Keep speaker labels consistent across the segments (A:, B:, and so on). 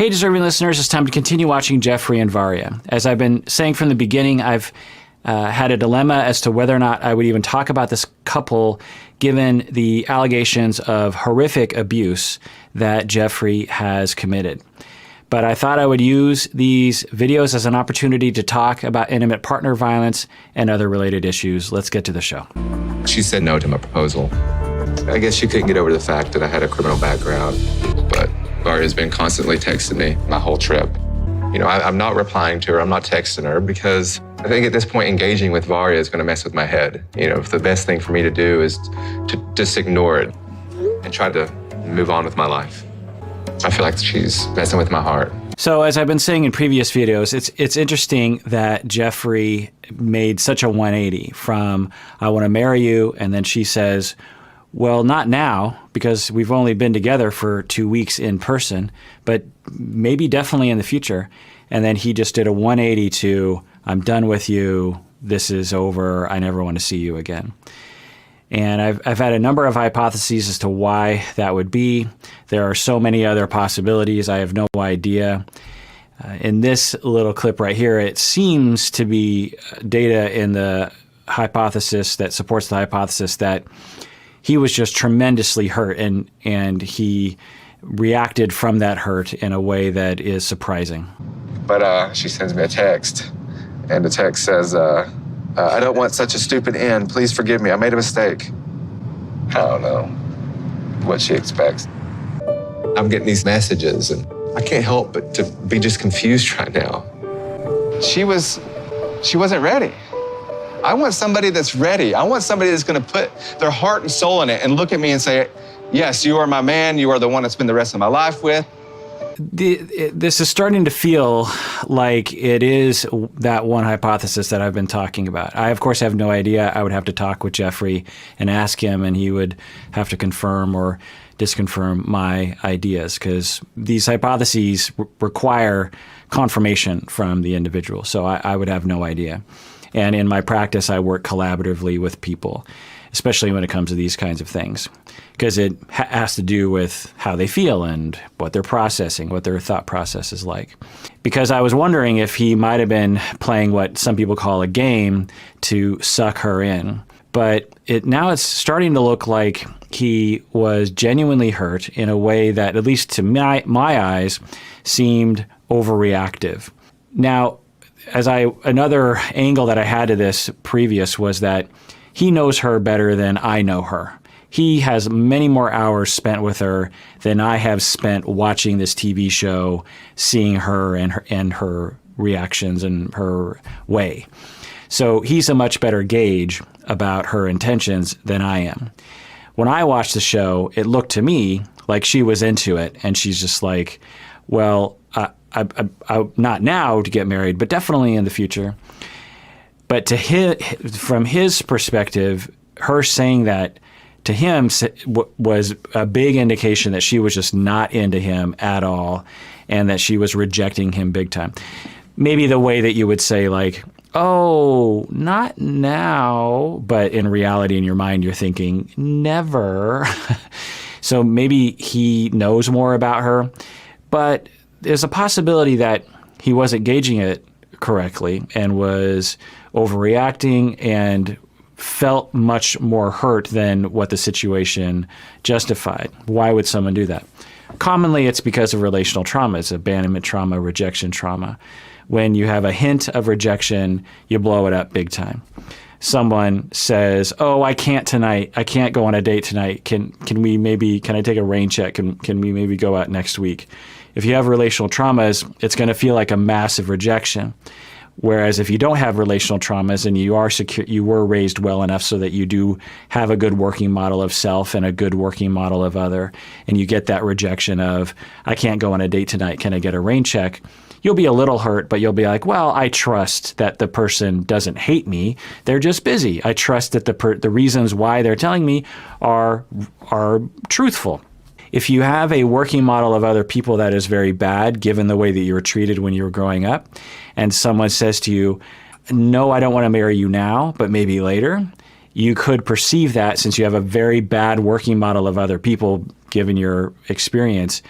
A: Hey, deserving listeners, it's time to continue watching Geoffrey and Varya. As I've been saying from the beginning, I've had a dilemma as to whether or not I would even talk about this couple given the allegations of horrific abuse that Geoffrey has committed. But I thought I would use these videos as an opportunity to talk about intimate partner violence and other related issues. Let's get to the show.
B: She said no to my proposal. I guess she couldn't get over the fact that I had a criminal background, but Varya's been constantly texting me my whole trip. You know, I'm not replying to her, I'm not texting her because I think at this point engaging with Varya is gonna mess with my head. You know, the best thing for me to do is to just ignore it and try to move on with my life. I feel like she's messing with my heart.
A: So as I've been saying in previous videos, it's interesting that Geoffrey made such a 180 from I want to marry you, and then she says, well, not now, because we've only been together for 2 weeks in person, but maybe definitely in the future. And then he just did a 180 to, I'm done with you, this is over, I never want to see you again. And I've had a number of hypotheses as to why that would be. There are so many other possibilities, I have no idea. In this little clip right here, it seems to be data in the hypothesis that supports the hypothesis that he was just tremendously hurt and he reacted from that hurt in a way that is surprising.
B: But she sends me a text, and the text says, I don't want such a stupid end. Please forgive me. I made a mistake. I don't know what she expects. I'm getting these messages, and I can't help but to be just confused right now. She wasn't ready. I want somebody that's ready. I want somebody that's going to put their heart and soul in it and look at me and say, yes, you are my man. You are the one to spend the rest of my life with.
A: This is starting to feel like it is that one hypothesis that I've been talking about. I, of course, have no idea. I would have to talk with Geoffrey and ask him, and he would have to confirm or disconfirm my ideas, because these hypotheses require confirmation from the individual. So I would have no idea. And in my practice, I work collaboratively with people, especially when it comes to these kinds of things, because it has to do with how they feel and what they're processing, what their thought process is like. Because I was wondering if he might have been playing what some people call a game to suck her in. But now it's starting to look like he was genuinely hurt in a way that, at least to my eyes, seemed overreactive. Now, another angle that I had to this previous was that he knows her better than I know her. He has many more hours spent with her than I have spent watching this TV show, seeing her and her reactions and her way. So he's a much better gauge about her intentions than I am. When I watched the show, it looked to me like she was into it, and she's just like, well, I not now to get married, but definitely in the future. But from his perspective, her saying that to him was a big indication that she was just not into him at all, and that she was rejecting him big time. Maybe the way that you would say, like, oh, not now, but in reality, in your mind, you're thinking, never. So maybe he knows more about her, but there's a possibility that he wasn't gauging it correctly and was overreacting and felt much more hurt than what the situation justified. Why would someone do that? Commonly, it's because of relational trauma. It's abandonment trauma, rejection trauma. When you have a hint of rejection, you blow it up big time. Someone says, oh, I can't tonight. I can't go on a date tonight. Can I take a rain check? Can we maybe go out next week? If you have relational traumas, it's going to feel like a massive rejection. Whereas if you don't have relational traumas and you are secure, you were raised well enough so that you do have a good working model of self and a good working model of other, and you get that rejection of, I can't go on a date tonight, can I get a rain check? You'll be a little hurt, but you'll be like, well, I trust that the person doesn't hate me. They're just busy. I trust that the reasons why they're telling me are truthful. If you have a working model of other people that is very bad, given the way that you were treated when you were growing up, and someone says to you, no, I don't want to marry you now, but maybe later, you could perceive that since you have a very bad working model of other people, given your experience,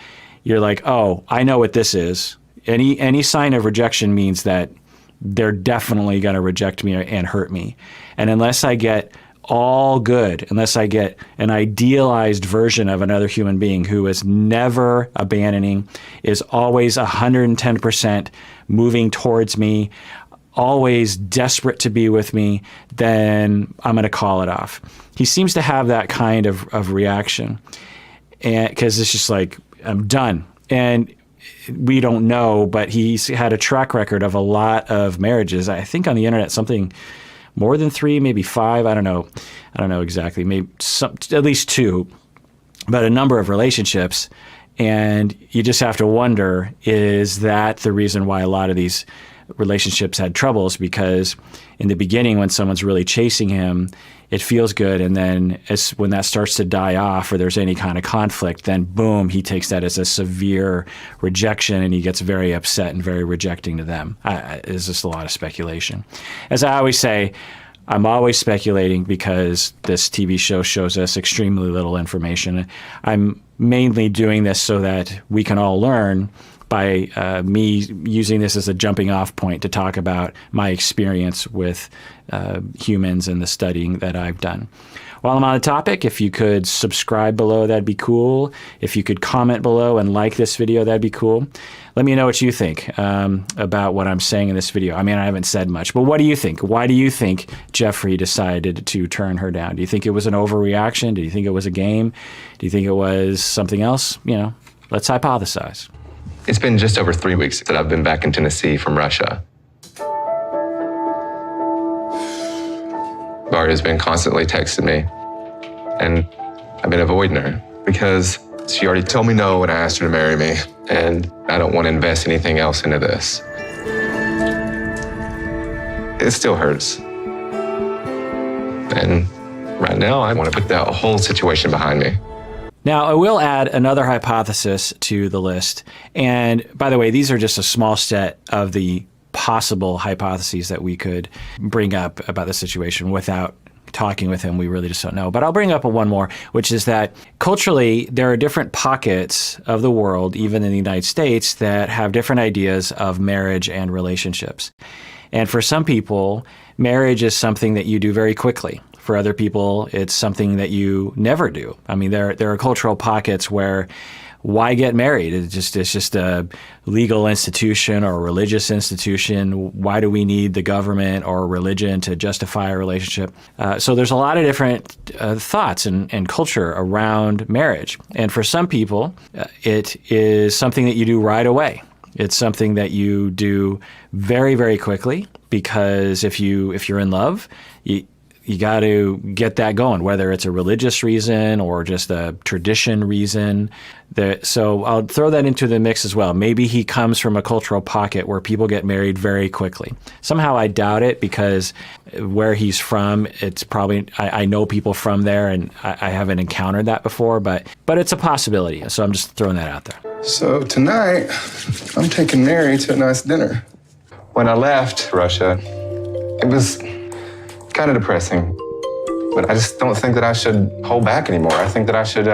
A: you're like, oh, I know what this is. Any sign of rejection means that they're definitely going to reject me and hurt me. And unless I get all good, unless I get an idealized version of another human being who is never abandoning, is always 110% moving towards me, always desperate to be with me, then I'm going to call it off. He seems to have that kind of reaction, and because it's just like, I'm done. And we don't know, but he's had a track record of a lot of marriages. I think on the internet, something more than 3, maybe 5. I don't know exactly. Maybe at least 2, but a number of relationships. And you just have to wonder, is that the reason why a lot of these relationships had troubles? Because in the beginning, when someone's really chasing him, it feels good. And then when that starts to die off or there's any kind of conflict, then boom, he takes that as a severe rejection and he gets very upset and very rejecting to them. It's just a lot of speculation. As I always say, I'm always speculating because this TV show shows us extremely little information. I'm mainly doing this so that we can all learn by me using this as a jumping off point to talk about my experience with humans and the studying that I've done. While I'm on the topic, if you could subscribe below, that'd be cool. If you could comment below and like this video, that'd be cool. Let me know what you think about what I'm saying in this video. I mean, I haven't said much, but what do you think? Why do you think Geoffrey decided to turn her down? Do you think it was an overreaction? Do you think it was a game? Do you think it was something else? You know, let's hypothesize.
B: It's been just over 3 weeks that I've been back in Tennessee from Russia. Varya's been constantly texting me, and I've been avoiding her because she already told me no when I asked her to marry me, and I don't want to invest anything else into this. It still hurts. And right now, I want to put that whole situation behind me.
A: Now, I will add another hypothesis to the list. And by the way, these are just a small set of the possible hypotheses that we could bring up about the situation without talking with him. We really just don't know. But I'll bring up one more, which is that culturally, there are different pockets of the world, even in the United States, that have different ideas of marriage and relationships. And for some people, marriage is something that you do very quickly. For other people, it's something that you never do. I mean, there are cultural pockets where why get married? It's just a legal institution or a religious institution. Why do we need the government or religion to justify a relationship? So there's a lot of different thoughts and culture around marriage. And for some people, it is something that you do right away. It's something that you do very, very quickly because if you're in love, you got to get that going, whether it's a religious reason or just a tradition reason. So I'll throw that into the mix as well. Maybe he comes from a cultural pocket where people get married very quickly. Somehow I doubt it because where he's from, it's probably, I know people from there and I haven't encountered that before, but it's a possibility. So I'm just throwing that out there.
B: So tonight, I'm taking Mary to a nice dinner. When I left Russia, it was kind of depressing, but I just don't think that I should hold back anymore. I think that I should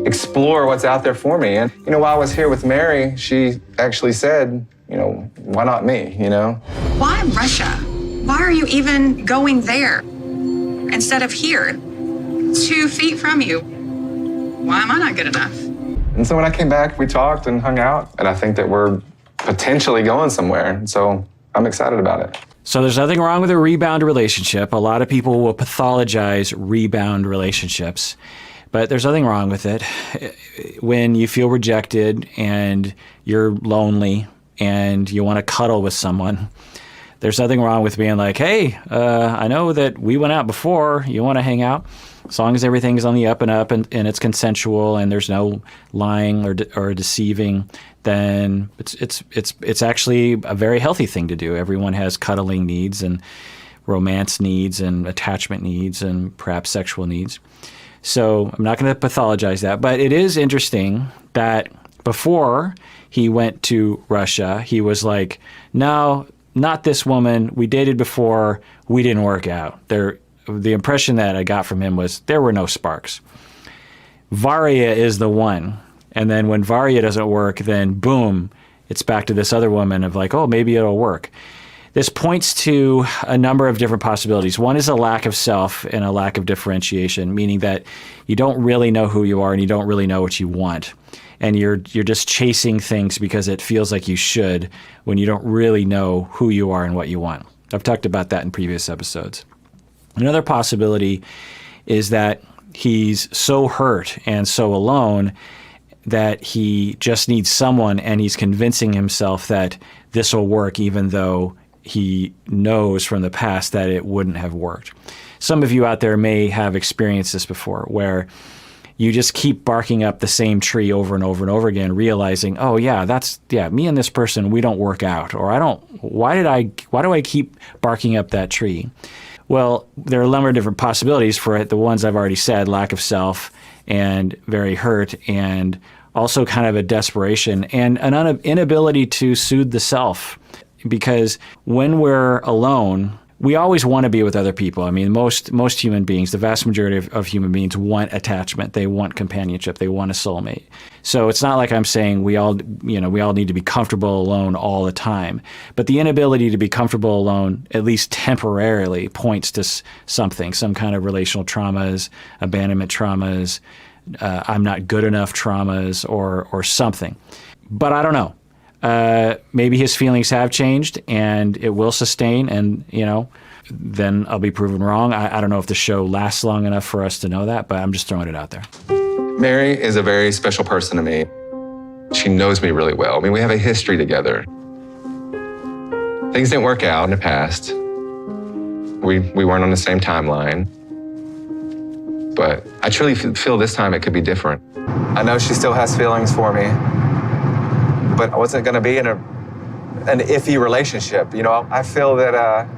B: explore what's out there for me. And, while I was here with Mary, she actually said, why not me,
C: Why Russia? Why are you even going there instead of here, 2 feet from you? Why am I not good enough?
B: And so when I came back, we talked and hung out, and I think that we're potentially going somewhere. So I'm excited about it.
A: So there's nothing wrong with a rebound relationship. A lot of people will pathologize rebound relationships, but there's nothing wrong with it. When you feel rejected and you're lonely and you want to cuddle with someone, there's nothing wrong with being like, hey, I know that we went out before. You want to hang out? As long as everything's on the up and up and it's consensual and there's no lying or deceiving, then it's actually a very healthy thing to do. Everyone has cuddling needs and romance needs and attachment needs and perhaps sexual needs. So I'm not going to pathologize that, but it is interesting that before he went to Russia, he was like, no, not this woman. We dated before. We didn't work out. The impression that I got from him was there were no sparks. Varya is the one And then when Varya doesn't work, then boom, it's back to this other woman of like, oh, maybe it'll work. This points to a number of different possibilities. One is a lack of self and a lack of differentiation, meaning that you don't really know who you are and you don't really know what you want. And you're just chasing things because it feels like you should when you don't really know who you are and what you want. I've talked about that in previous episodes. Another possibility is that he's so hurt and so alone that he just needs someone, and he's convincing himself that this will work even though he knows from the past that it wouldn't have worked. Some of you out there may have experienced this before, where you just keep barking up the same tree over and over and over again, realizing, oh yeah, me and this person, we don't work out, or why do I keep barking up that tree? Well, there are a number of different possibilities for it. The ones I've already said, lack of self and very hurt, and also kind of a desperation and an inability to soothe the self. Because when we're alone, we always want to be with other people. I mean, most human beings, the vast majority of human beings want attachment. They want companionship. They want a soulmate. So it's not like I'm saying we all need to be comfortable alone all the time. But the inability to be comfortable alone, at least temporarily, points to something, some kind of relational traumas, abandonment traumas, I'm not good enough traumas, or something. But I don't know. Maybe his feelings have changed and it will sustain, and then I'll be proven wrong. I don't know if the show lasts long enough for us to know that, but I'm just throwing it out there.
B: Mary is a very special person to me. She knows me really well. I mean, we have a history together. Things didn't work out in the past. We weren't on the same timeline. But I truly feel this time it could be different. I know she still has feelings for me, but I wasn't going to be in an iffy relationship. I feel that,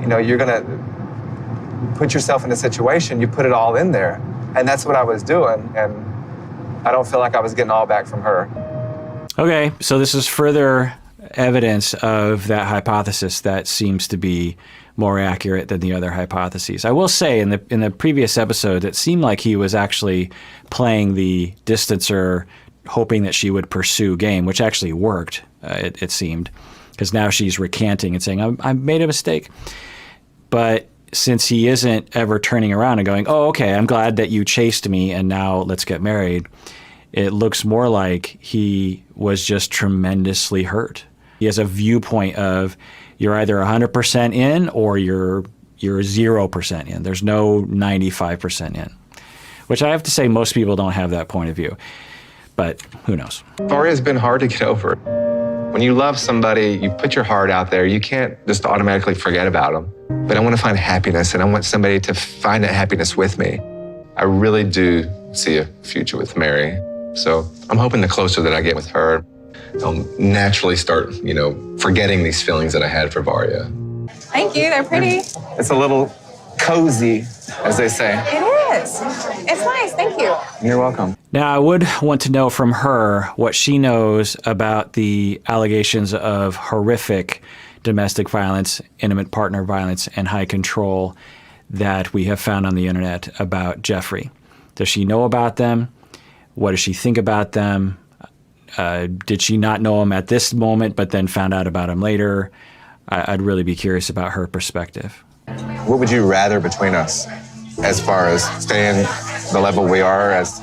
B: you're going to put yourself in a situation, you put it all in there. And that's what I was doing. And I don't feel like I was getting all back from her.
A: Okay, so this is further evidence of that hypothesis that seems to be more accurate than the other hypotheses. I will say in the previous episode, it seemed like he was actually playing the distancer, hoping that she would pursue game, which actually worked, it seemed, because now she's recanting and saying, I made a mistake. But since he isn't ever turning around and going, oh, okay, I'm glad that you chased me and now let's get married, it looks more like he was just tremendously hurt. He has a viewpoint of you're either 100% in or you're 0% in. There's no 95% in, which I have to say most people don't have that point of view. But who knows?
B: Varya's been hard to get over. When you love somebody, you put your heart out there. You can't just automatically forget about them. But I want to find happiness, and I want somebody to find that happiness with me. I really do see a future with Mary. So I'm hoping the closer that I get with her, I'll naturally start, forgetting these feelings that I had for Varya.
C: Thank you. They're pretty.
B: It's a little cozy, as they say.
C: It is. It's nice. Thank you.
B: You're welcome.
A: Now, I would want to know from her what she knows about the allegations of horrific domestic violence, intimate partner violence, and high control that we have found on the internet about Geoffrey. Does she know about them? What does she think about them? Did she not know him at this moment, but then found out about him later? I'd really be curious about her perspective.
B: What would you rather between us as far as staying the level we are as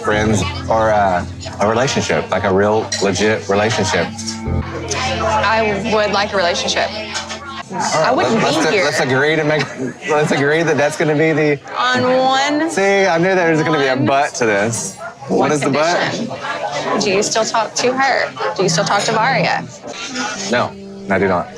B: friends or a relationship, like a real legit relationship?
D: I would like a relationship.
B: Right,
D: I wouldn't be here.
B: Let's agree that that's going to be the...
D: On one...
B: See, I knew there was going to be a but to this. What is
D: condition.
B: The but?
D: Do you still talk to her? Do you still talk to Varya?
B: No, I do not.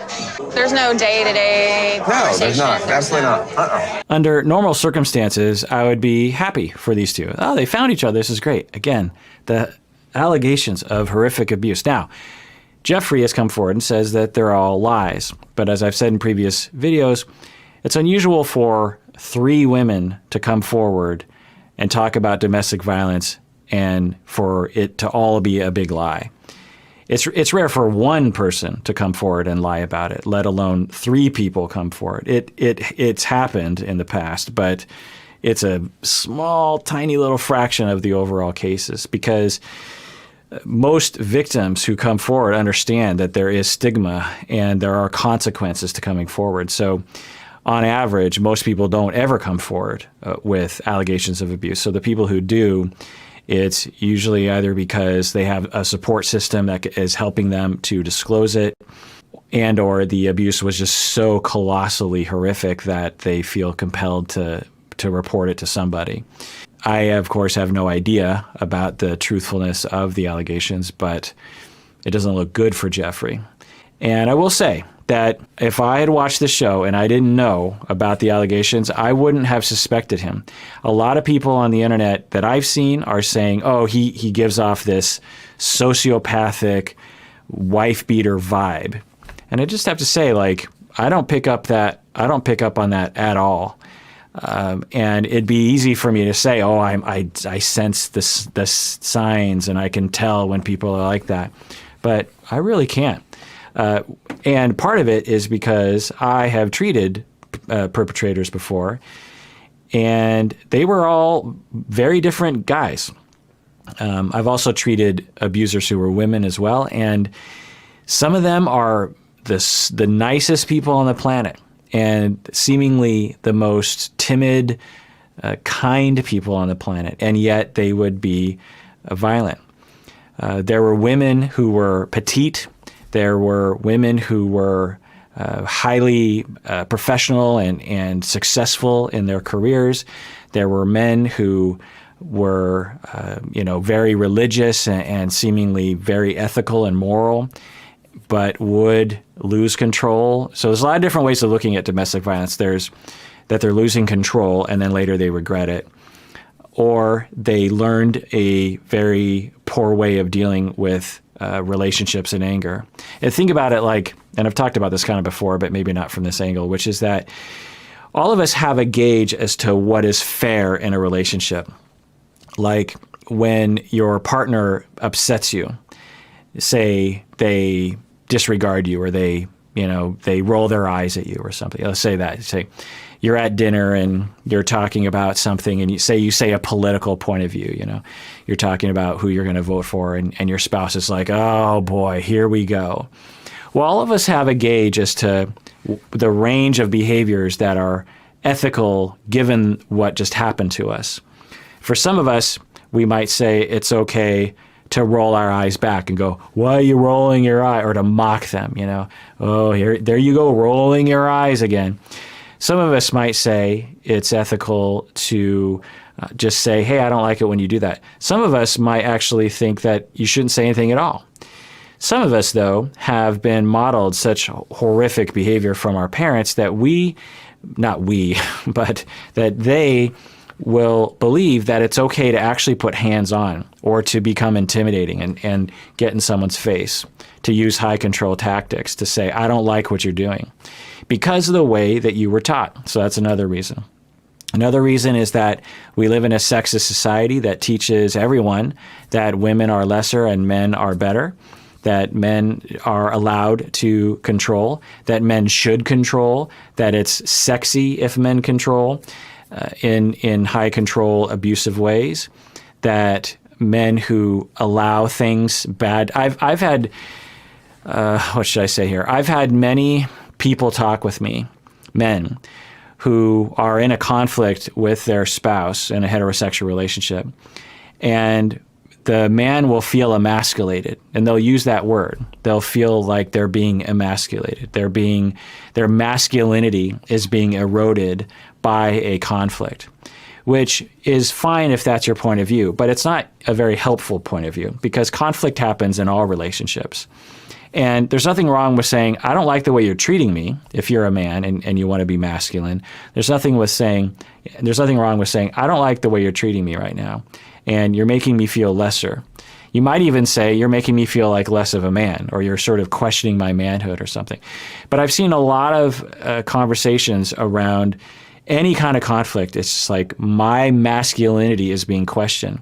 D: There's no day-to-day
B: No, there's not. Absolutely not.
A: Under normal circumstances, I would be happy for these two. Oh, they found each other. This is great. Again, the allegations of horrific abuse. Now, Geoffrey has come forward and says that they're all lies. But as I've said in previous videos, it's unusual for 3 women to come forward and talk about domestic violence and for it to all be a big lie. It's rare for one person to come forward and lie about it, let alone 3 people come forward. It's happened in the past, but it's a small, tiny little fraction of the overall cases, because most victims who come forward understand that there is stigma and there are consequences to coming forward. So on average, most people don't ever come forward with allegations of abuse. So the people who do, it's usually either because they have a support system that is helping them to disclose it, and or the abuse was just so colossally horrific that they feel compelled to report it to somebody. I, of course, have no idea about the truthfulness of the allegations, but it doesn't look good for Geoffrey. And I will say that if I had watched the show and I didn't know about the allegations, I wouldn't have suspected him. A lot of people on the internet that I've seen are saying, oh, he gives off this sociopathic wife beater vibe. And I just have to say, like, I don't pick up on that at all. And it'd be easy for me to say, oh, I sense the signs and I can tell when people are like that. But I really can't. And part of it is because I have treated perpetrators before, and they were all very different guys. I've also treated abusers who were women as well, and some of them are the nicest people on the planet and seemingly the most timid, kind people on the planet, and yet they would be violent. There were women who were petite. There were women who were highly professional and successful in their careers. There were men who were, very religious and seemingly very ethical and moral, but would lose control. So there's a lot of different ways of looking at domestic violence. There's that they're losing control and then later they regret it, or they learned a very poor way of dealing with relationships and anger. And think about it like, and I've talked about this kind of before, but maybe not from this angle, which is that all of us have a gauge as to what is fair in a relationship. Like when your partner upsets you, say they disregard you or they roll their eyes at you or something. Let's say that. Say you're at dinner and you're talking about something and you say a political point of view, you're talking about who you're going to vote for and your spouse is like, oh boy, here we go. Well, all of us have a gauge as to the range of behaviors that are ethical given what just happened to us. For some of us, we might say it's okay to roll our eyes back and go, why are you rolling your eye? Or to mock them, oh, there you go, rolling your eyes again. Some of us might say it's ethical to just say, hey, I don't like it when you do that. Some of us might actually think that you shouldn't say anything at all. Some of us, though, have been modeled such horrific behavior from our parents that but that they will believe that it's okay to actually put hands on or to become intimidating and get in someone's face, to use high control tactics, to say, I don't like what you're doing, because of the way that you were taught. So that's another reason. Another reason is that we live in a sexist society that teaches everyone that women are lesser and men are better, that men are allowed to control, that men should control, that it's sexy if men control in high control abusive ways, that men who allow things bad. I've had, what should I say here? I've had many people talk with me, men, who are in a conflict with their spouse in a heterosexual relationship, and the man will feel emasculated, and they'll use that word. They'll feel like they're being emasculated. Their masculinity is being eroded by a conflict, which is fine if that's your point of view, but it's not a very helpful point of view, because conflict happens in all relationships. And there's nothing wrong with saying, I don't like the way you're treating me, if you're a man and you want to be masculine. There's nothing wrong with saying, I don't like the way you're treating me right now, and you're making me feel lesser. You might even say, you're making me feel like less of a man, or you're sort of questioning my manhood or something. But I've seen a lot of conversations around any kind of conflict. It's just like my masculinity is being questioned.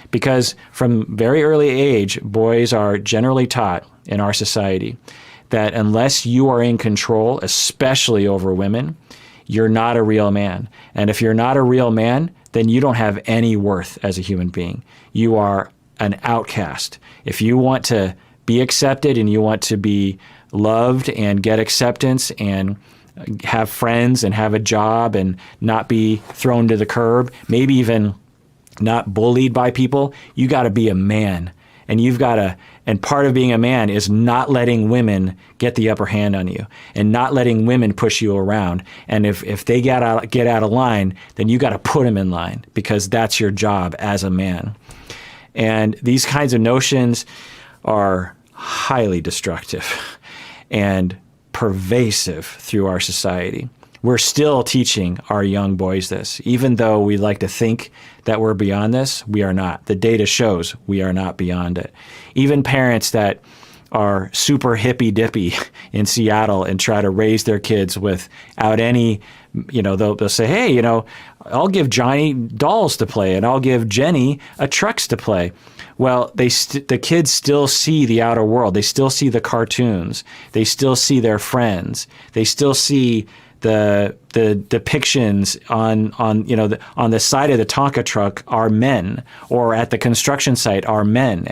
A: Because from very early age, boys are generally taught in our society that unless you are in control, especially over women, you're not a real man. And if you're not a real man, then you don't have any worth as a human being. You are an outcast. If you want to be accepted and you want to be loved and get acceptance and have friends and have a job and not be thrown to the curb, maybe even not bullied by people, you got to be a man. And you've got to, and part of being a man is not letting women get the upper hand on you and not letting women push you around. And if they get out of line, then you got to put them in line, because that's your job as a man. And these kinds of notions are highly destructive and pervasive through our society. We're still teaching our young boys this. Even though we like to think that we're beyond this, we are not. The data shows we are not beyond it. Even parents that are super hippy-dippy in Seattle and try to raise their kids without any, they'll say, hey, I'll give Johnny dolls to play and I'll give Jenny a trucks to play. Well, the kids still see the outer world. They still see the cartoons. They still see their friends. They still see the depictions on the side of the Tonka truck are men, or at the construction site are men,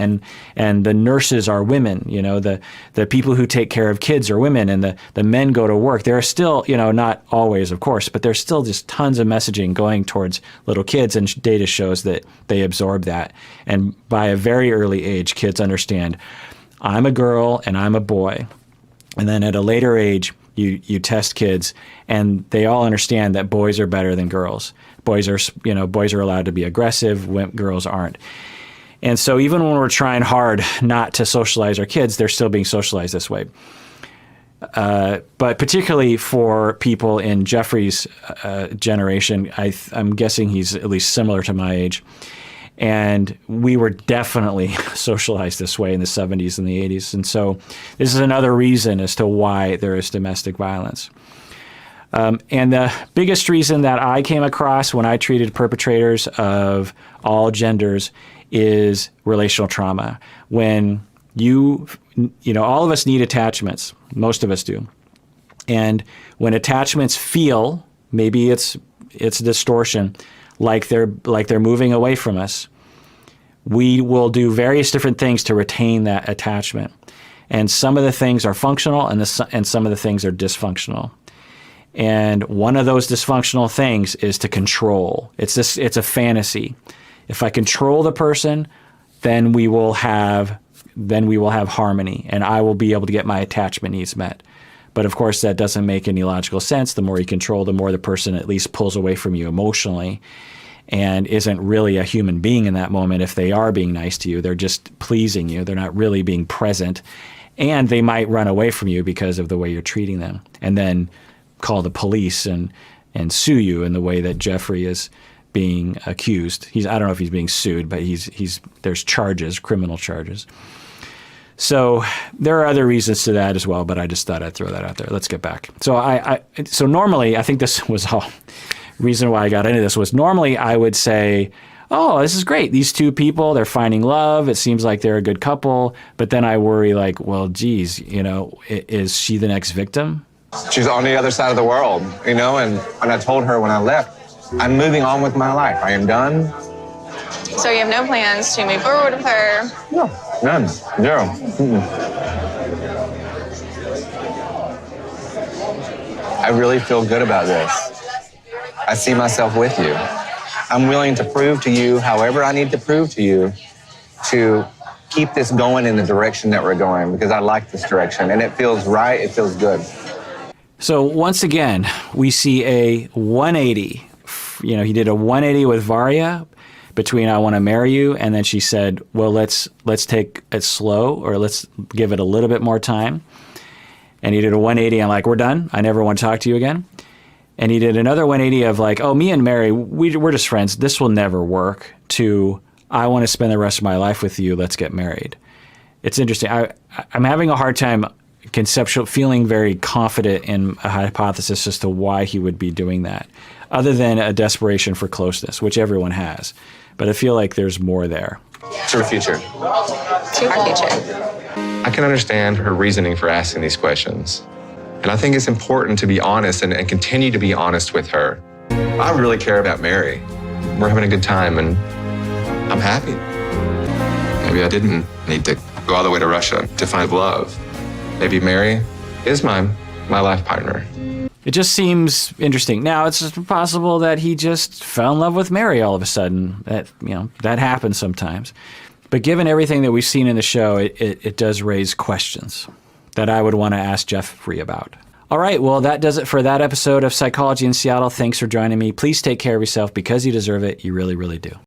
A: and the nurses are women. The people who take care of kids are women, and the men go to work. There are still, not always, of course, but there's still just tons of messaging going towards little kids, and data shows that they absorb that. And by a very early age, kids understand, I'm a girl and I'm a boy. And then at a later age, you test kids, and they all understand that boys are better than girls. Boys are allowed to be aggressive, girls aren't. And so even when we're trying hard not to socialize our kids, they're still being socialized this way. But particularly for people in Geoffrey's generation, I'm guessing he's at least similar to my age. And we were definitely socialized this way in the 70s and the 80s. And so this is another reason as to why there is domestic violence. And the biggest reason that I came across when I treated perpetrators of all genders is relational trauma. When all of us need attachments. Most of us do. And when attachments feel, maybe it's distortion, like they're moving away from us, we will do various different things to retain that attachment. And some of the things are functional, and some of the things are dysfunctional. And one of those dysfunctional things is to control. It's a fantasy. If I control the person, then we will have harmony, and I will be able to get my attachment needs met. But of course, that doesn't make any logical sense. The more you control, the more the person at least pulls away from you emotionally and isn't really a human being in that moment. If they are being nice to you, they're just pleasing you. They're not really being present. And they might run away from you because of the way you're treating them, and then call the police and sue you in the way that Geoffrey is being accused. I don't know if he's being sued, but there's charges, criminal charges. So there are other reasons to that as well, but I just thought I'd throw that out there. Let's get back. So normally, I think this was all reason why I got into this was normally I would say, oh, this is great. These two people, they're finding love. It seems like they're a good couple. But then I worry like, well, geez, is she the next victim?
B: She's on the other side of the world, and I told her when I left, I'm moving on with my life. I am done.
D: So you have no plans to move forward with her?
B: No, none, zero. I really feel good about this. I see myself with you. I'm willing to prove to you, however I need to prove to you, to keep this going in the direction that we're going, because I like this direction, and it feels right, it feels good.
A: So once again, we see a 180. He did a 180 with Varya between I want to marry you, and then she said, well, let's take it slow, or let's give it a little bit more time. And he did a 180 and like, we're done. I never want to talk to you again. And he did another 180 of like, oh, me and Mary, we're just friends. This will never work, to I want to spend the rest of my life with you. Let's get married. It's interesting. I'm having a hard time feeling very confident in a hypothesis as to why he would be doing that, other than a desperation for closeness, which everyone has. But I feel like there's more there.
B: To her future.
D: To our future.
B: I can understand her reasoning for asking these questions. And I think it's important to be honest and continue to be honest with her. I really care about Mary. We're having a good time and I'm happy. Maybe I didn't need to go all the way to Russia to find love. Maybe Mary is my life partner.
A: It just seems interesting. Now, it's possible that he just fell in love with Mary all of a sudden. That happens sometimes. But given everything that we've seen in the show, it does raise questions that I would want to ask Geoffrey about. All right, well, that does it for that episode of Psychology in Seattle. Thanks for joining me. Please take care of yourself because you deserve it. You really, really do.